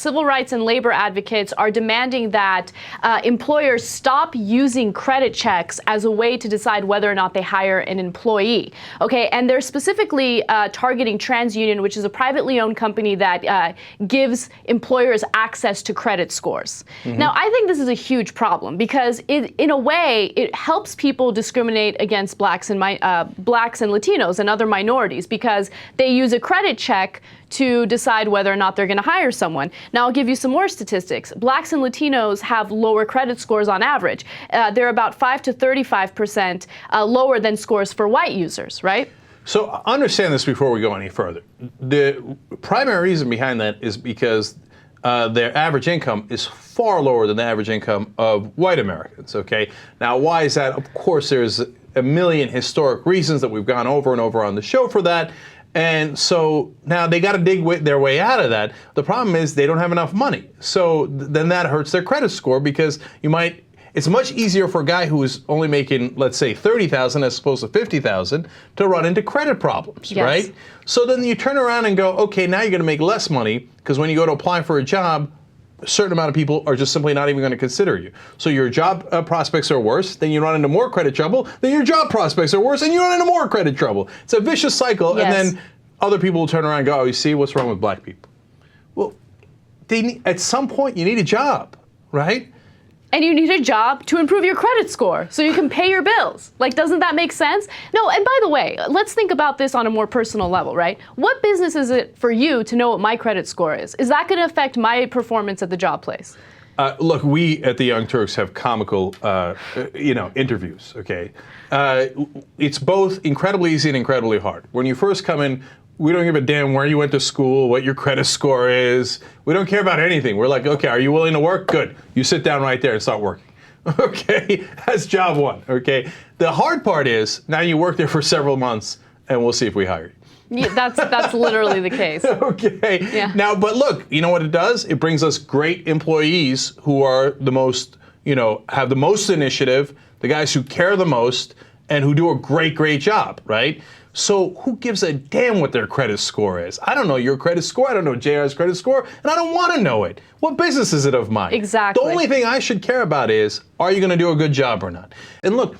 civil rights and labor advocates are demanding that employers stop using credit checks as a way to decide whether or not they hire an employee. Okay, and they're specifically targeting TransUnion, which is a privately owned company that gives employers access to credit scores. Now, I think this is a huge problem because in a way, it helps people discriminate against blacks and Latinos and other minorities because they use a credit check to decide whether or not they're going to hire someone. Now, I'll give you some more statistics. Blacks and Latinos have lower credit scores on average. They're about 5 to 35% lower than scores for white users, right? So understand this before we go any further. The primary reason behind that is because their average income is far lower than the average income of white Americans, okay? Now, why is that? Of course, there's a million historic reasons that we've gone over and over on the show for that. And so now they got to dig their way out of that. The problem is they don't have enough money. So then that hurts their credit score because it's much easier for a guy who is only making, let's say, $30,000 as opposed to $50,000 to run into credit problems, yes. right? So then you turn around and go, okay, now you're going to make less money because when you go to apply for a job, a certain amount of people are just simply not even going to consider you. So your job prospects are worse, then you run into more credit trouble, then your job prospects are worse, and you run into more credit trouble. It's a vicious cycle, yes. And then other people will turn around and go, oh, you see, what's wrong with black people? Well, at some point, you need a job, right? And you need a job to improve your credit score so you can pay your bills. Like, doesn't that make sense? No, and by the way, let's think about this on a more personal level, right? What business is it for you to know what my credit score is? Is that going to affect my performance at the job place? Look, we at the Young Turks have comical, interviews, okay? It's both incredibly easy and incredibly hard. When you first come in, we don't give a damn where you went to school, what your credit score is. We don't care about anything. We're like, okay, are you willing to work? Good. You sit down right there and start working. Okay, that's job one, okay? The hard part is, now you work there for several months, and we'll see if we hire you. Yeah, that's literally the case. Okay. Yeah. Now, but look, you know what it does? It brings us great employees who are the most, have the most initiative, the guys who care the most, and who do a great, great job, right? So who gives a damn what their credit score is? I don't know your credit score. I don't know JR's credit score, and I don't want to know it. What business is it of mine? Exactly. The only thing I should care about is, are you going to do a good job or not? And look,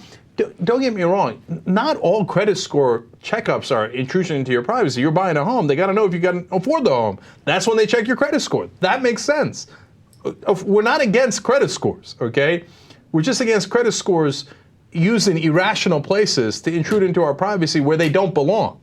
don't get me wrong. Not all credit score checkups are intrusion into your privacy. You're buying a home. They got to know if you can afford the home. That's when they check your credit score. That makes sense. We're not against credit scores, okay? We're just against credit scores used in irrational places to intrude into our privacy where they don't belong.